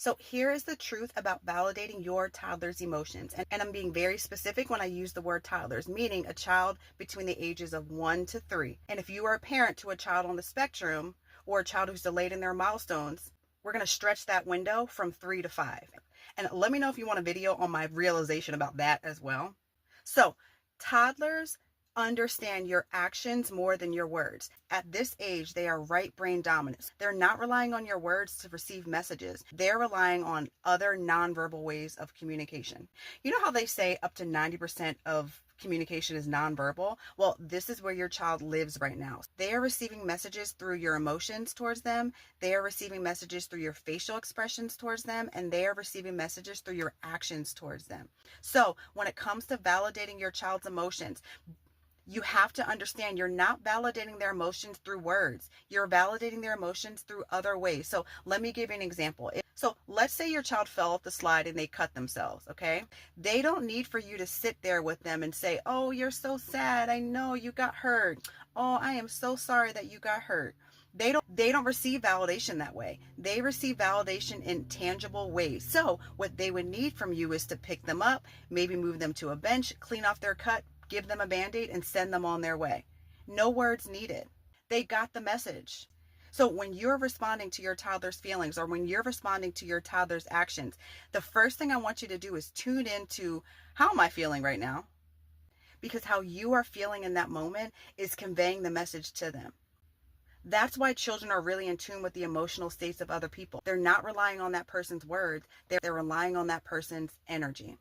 So here is the truth about validating your toddler's emotions. And I'm being very specific when I use the word toddlers, meaning a child between the ages of 1 to 3. And if you are a parent to a child on the spectrum or a child who's delayed in their milestones, we're going to stretch that window from 3 to 5. And let me know if you want a video on my realization about that as well. So toddlers understand your actions more than your words. At this age, they are right brain dominant. They're not relying on your words to receive messages. They're relying on other nonverbal ways of communication. You know how they say up to 90% of communication is nonverbal? Well, this is where your child lives right now. They are receiving messages through your emotions towards them. They are receiving messages through your facial expressions towards them, and they are receiving messages through your actions towards them. So when it comes to validating your child's emotions, you have to understand you're not validating their emotions through words. You're validating their emotions through other ways. So let me give you an example. So let's say your child fell off the slide and they cut themselves, okay? They don't need for you to sit there with them and say, oh, you're so sad. I know you got hurt. Oh, I am so sorry that you got hurt. They don't receive validation that way. They receive validation in tangible ways. So what they would need from you is to pick them up, maybe move them to a bench, clean off their cut, give them a Band-Aid, and send them on their way. No words needed. They got the message. So when you're responding to your toddler's feelings or when you're responding to your toddler's actions, the first thing I want you to do is tune into, how am I feeling right now? Because how you are feeling in that moment is conveying the message to them. That's why children are really in tune with the emotional states of other people. They're not relying on that person's words. They're relying on that person's energy.